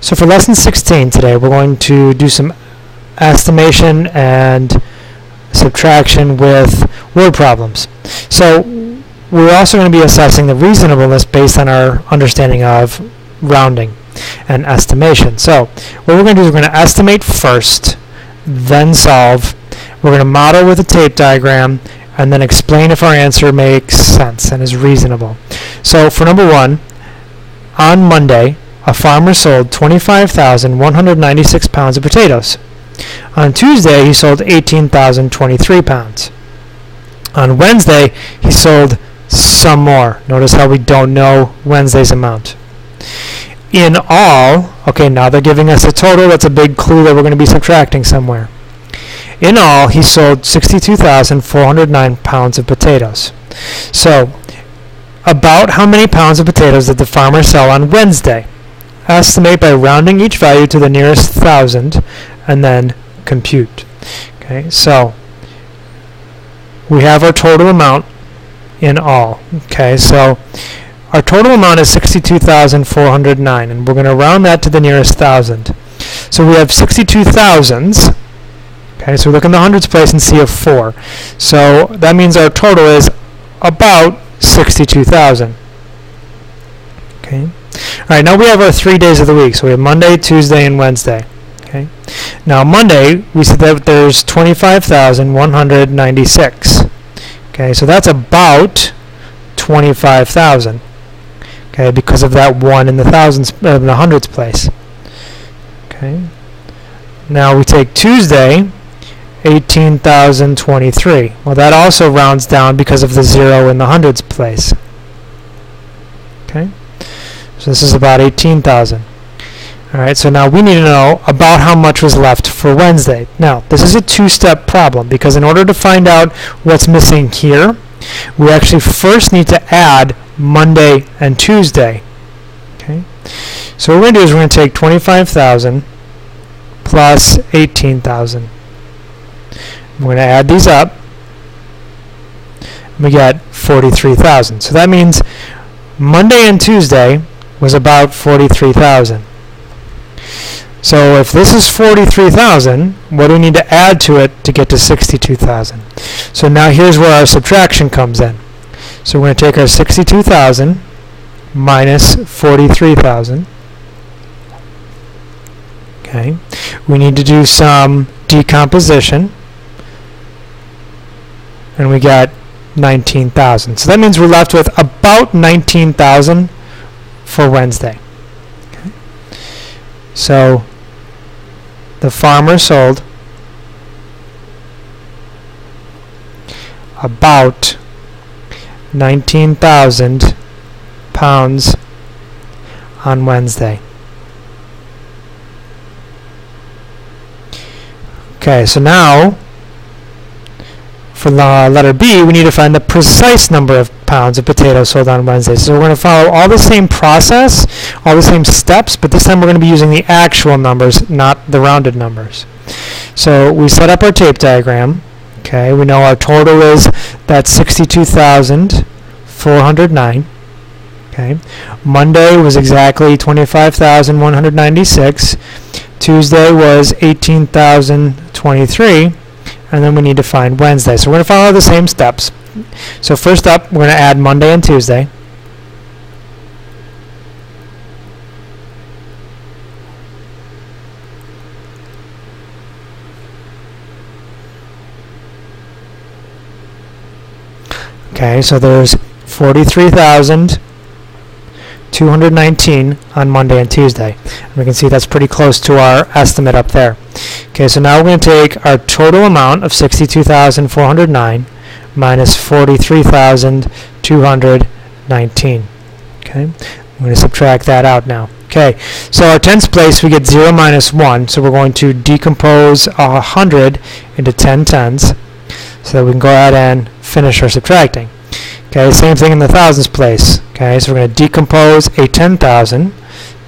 So for lesson 16 today, we're going to do some estimation and subtraction with word problems. So we're also going to be assessing the reasonableness based on our understanding of rounding and estimation. So what we're going to do is we're going to estimate first, then solve. We're going to model with a tape diagram, and then explain if our answer makes sense and is reasonable. So for number one, on Monday, a farmer sold 25,196 pounds of potatoes. On Tuesday, he sold 18,023 pounds. On Wednesday, he sold some more. Notice how we don't know Wednesday's amount. In all, okay, now they're giving us a total. That's a big clue that we're going to be subtracting somewhere. In all, he sold 62,409 pounds of potatoes. So, about how many pounds of potatoes did the farmer sell on Wednesday? Estimate by rounding each value to the nearest thousand, and then compute. Okay, so we have our total amount in all. Okay, so our total amount is 62,409, and we're going to round that to the nearest thousand. So we have 62 thousands. Okay, so we look in the hundreds place and see a 4. So that means our total is about 62,000. Okay. All right, now we have our 3 days of the week. So we have Monday, Tuesday, and Wednesday. Okay. Now Monday, we said that there's 25,196. Okay, so that's about 25,000. Okay, because of that 1 in the thousands, the hundreds place. Okay. Now we take Tuesday, 18,023. Well, that also rounds down because of the 0 in the hundreds place. Okay, so this is about 18,000. All right, so now we need to know about how much was left for Wednesday. Now, this is a two-step problem because in order to find out what's missing here, we actually first need to add Monday and Tuesday. Okay, so what we're going to do is we're going to take 25,000 plus 18,000. We're going to add these up, and we get 43,000. So that means Monday and Tuesday was about 43,000. So if this is 43,000, what do we need to add to it to get to 62,000? So now here's where our subtraction comes in. So we're going to take our 62,000 minus 43,000. Okay. We need to do some decomposition, and we got 19,000. So that means we're left with about 19,000 for Wednesday. Okay. So the farmer sold about 19,000 pounds on Wednesday. Okay, so now for the letter B, we need to find the precise number of pounds of potatoes sold on Wednesday. So we're going to follow all the same process, all the same steps, but this time we're going to be using the actual numbers, not the rounded numbers. So we set up our tape diagram. Okay, we know our total is that 62,409. Okay, Monday was exactly 25,196. Tuesday was 18,023. And then we need to find Wednesday. So we're going to follow the same steps. So first up, we're going to add Monday and Tuesday. Okay, so there's 43,219 on Monday and Tuesday. And we can see that's pretty close to our estimate up there. Okay, so now we're going to take our total amount of 62,409 minus 43,219. Okay, I'm going to subtract that out now. Okay, so our tens place, we get 0 minus 1, so we're going to decompose 100 into 10 tens so that we can go ahead and finish our subtracting. Okay, same thing in the thousands place. Okay, so we're going to decompose a 10,000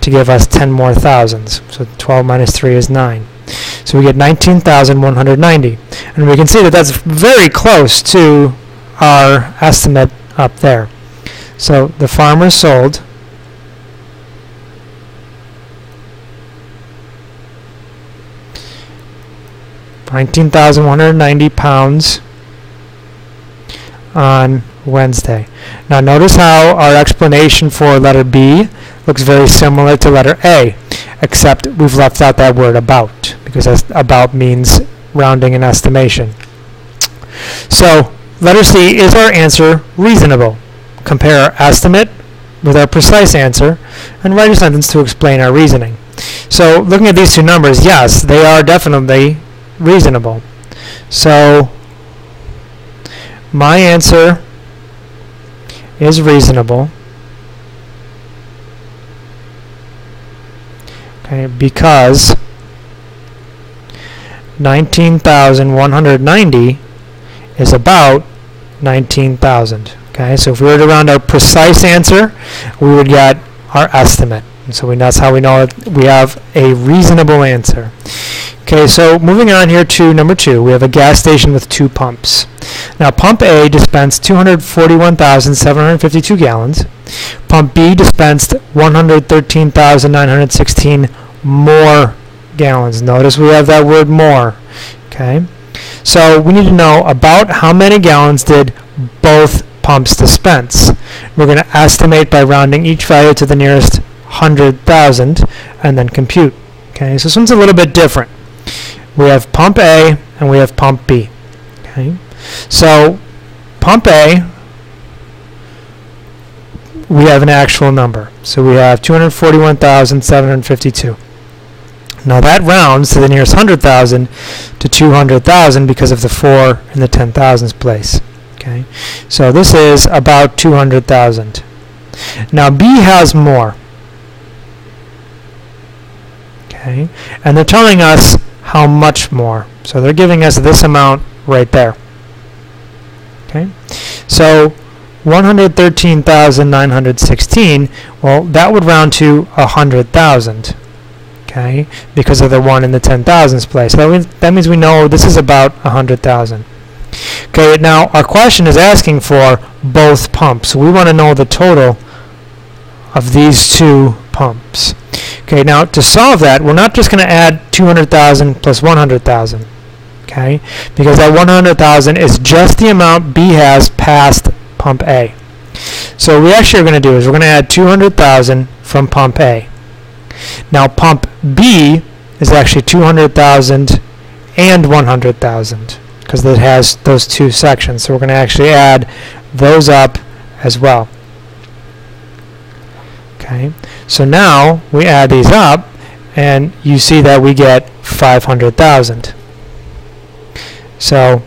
to give us 10 more thousands. So 12 minus 3 is 9. So we get 19,190. And we can see that that's very close to our estimate up there. So the farmer sold 19,190 pounds on Wednesday. Now notice how our explanation for letter B looks very similar to letter A, except we've left out that word about, because about means rounding and estimation. So letter C, is our answer reasonable? Compare our estimate with our precise answer and write a sentence to explain our reasoning. So looking at these two numbers, yes, they are definitely reasonable. So my answer is reasonable, okay, because 19,190 is about 19,000. Okay, so if we were to round our precise answer, we would get our estimate. And so that's how we know we have a reasonable answer. Okay, so moving on here to number 2, we have a gas station with 2 pumps. Now, pump A dispensed 241,752 gallons. Pump B dispensed 113,916 more gallons. Notice we have that word more. Okay, so we need to know about how many gallons did both pumps dispense. We're going to estimate by rounding each value to the nearest 100,000 and then compute. Okay, so this one's a little bit different. We have pump A and we have pump B. Okay, so pump A, we have an actual number. So we have 241,752. Now that rounds to the nearest 100,000 to 200,000 because of the 4 in the 10,000s place. Okay, so this is about 200,000. Now B has more. Okay, and they're telling us how much more. So they're giving us this amount right there. Okay, so 113,916, well, that would round to 100,000. Okay, because of the 1 in the 10,000s place. So that means we know this is about 100,000. Okay, now our question is asking for both pumps. So we want to know the total of these 2 pumps. Okay, now to solve that, we're not just going to add 200,000 plus 100,000. Okay, because that 100,000 is just the amount B has past pump A. So what we actually are going to do is we're going to add 200,000 from pump A. Now pump B is actually 200,000 and 100,000 because it has those 2 sections. So we're going to actually add those up as well. Okay, so now we add these up and you see that we get 500,000. So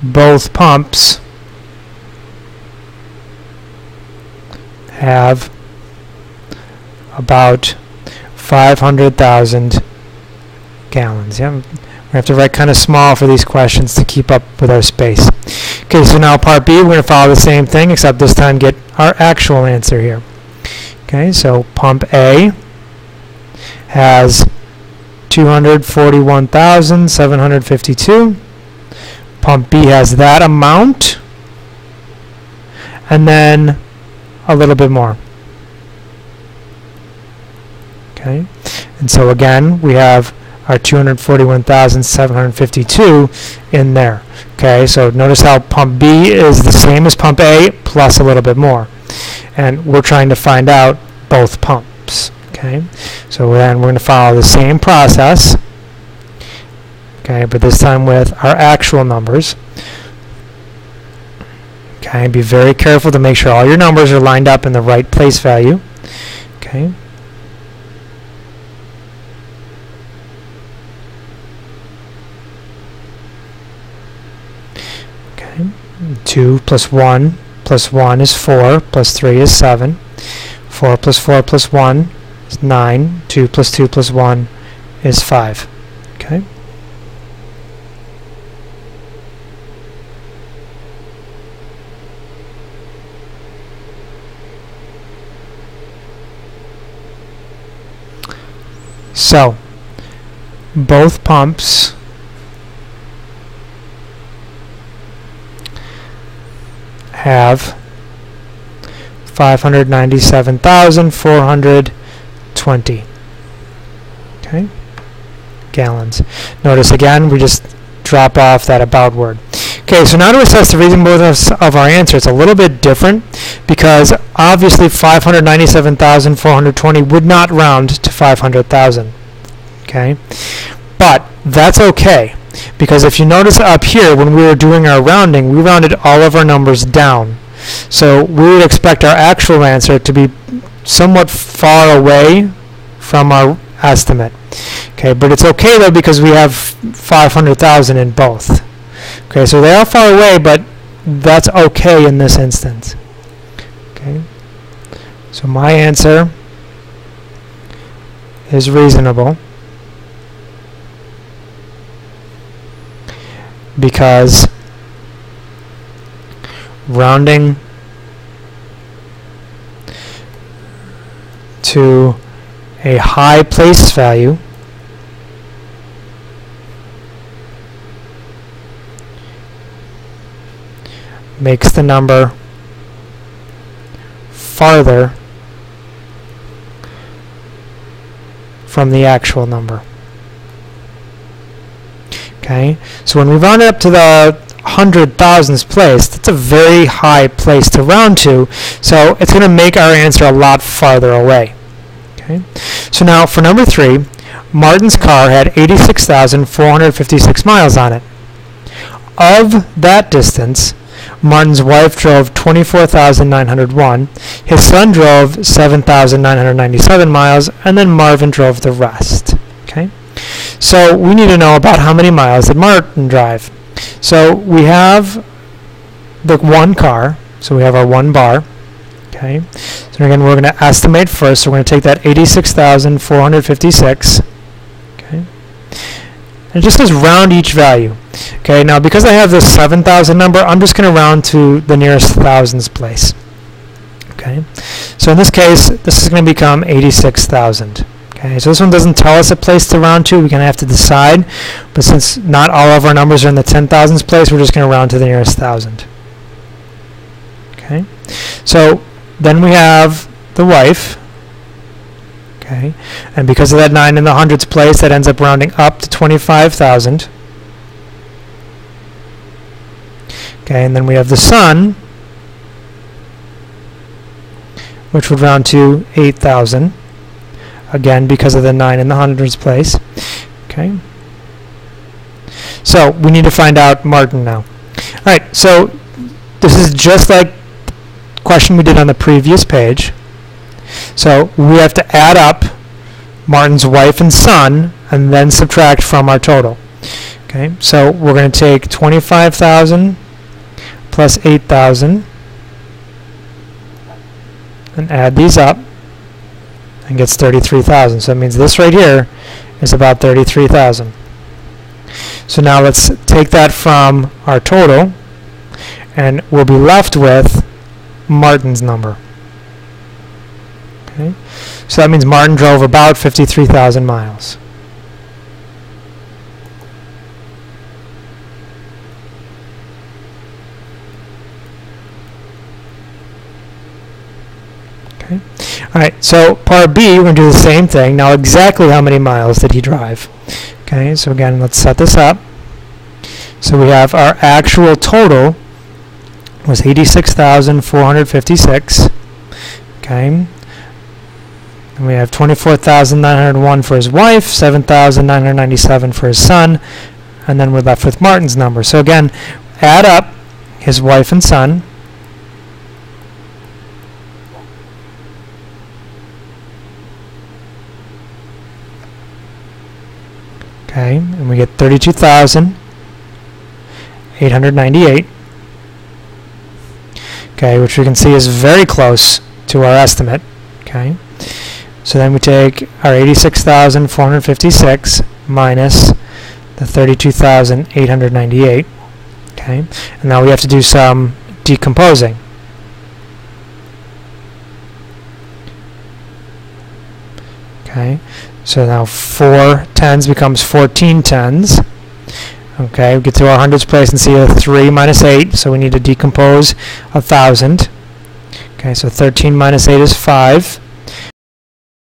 both pumps have about 500,000 gallons. Yeah, we have to write kind of small for these questions to keep up with our space. Okay, so now part B, we're going to follow the same thing, except this time get our actual answer here. Okay, so pump A has 241,752. Pump B has that amount, and then a little bit more. Okay, and so again, we have our 241,752 in there. Okay, so notice how pump B is the same as pump A plus a little bit more. And we're trying to find out both pumps. Okay, so then we're going to follow the same process. Okay, but this time with our actual numbers. Okay, be very careful to make sure all your numbers are lined up in the right place value. Okay. Okay, 2 plus 1 is 4, plus 3 is 7. 4 plus 4 plus 1 is 9. 2 plus 2 plus 1 is 5. Okay. So, both pumps have 597,420. Okay. gallons. Notice again, we just drop off that about word. Okay, so now to assess the reasonableness of our answer, it's a little bit different because obviously 597,420 would not round to 500,000. Okay, but that's okay because if you notice up here when we were doing our rounding, we rounded all of our numbers down. So we would expect our actual answer to be somewhat far away from our estimate. Okay, but it's okay though because we have 500,000 in both. Okay, so they are far away, but that's okay in this instance. Okay, so my answer is reasonable because rounding to a high place value makes the number farther from the actual number. Okay, so when we round it up to the 100,000th place, that's a very high place to round to, so it's going to make our answer a lot farther away. Okay, so now for number 3, Martin's car had 86,456 miles on it. Of that distance, Martin's wife drove 24,901, his son drove 7,997 miles, and then Marvin drove the rest. Okay, so we need to know about how many miles did Martin drive. So we have the one car, so we have our one bar. Okay, so again we're going to estimate first, so we're going to take that 86,456, okay, and it just says round each value. Okay, now because I have this 7,000 number, I'm just going to round to the nearest thousands place. Okay, so in this case, this is going to become 86,000. Okay, so this one doesn't tell us a place to round to. We're going to have to decide, but since not all of our numbers are in the 10,000s place, we're just going to round to the nearest thousand. Okay, so then we have the wife. Okay, and because of that 9 in the hundreds place, that ends up rounding up to 25,000. Okay, and then we have the son, which would round to 8,000. Again, because of the 9 in the hundreds place. Okay, so we need to find out Martin now. All right, so this is just like the question we did on the previous page. So we have to add up Martin's wife and son and then subtract from our total. Okay, so we're going to take 25,000 plus 8,000 and add these up and gets 33,000. So that means this right here is about 33,000. So now let's take that from our total and we'll be left with Martin's number. Okay, so that means Martin drove about 53,000 miles. Okay. All right, so part B, we're going to do the same thing. Now exactly how many miles did he drive? Okay, so again, let's set this up. So we have our actual total was 86,456. Okay. And we have 24,901 for his wife, 7,997 for his son, and then we're left with Martin's number. So again, add up his wife and son. Okay, and we get 32,898. Okay, which we can see is very close to our estimate. Okay, so then we take our 86,456 minus the 32,898. Okay, and now we have to do some decomposing. Okay, so now 4 tens becomes 14 tens. Okay, we get to our hundreds place and see a 3 minus 8, so we need to decompose 1,000. Okay, so 13 minus 8 is 5.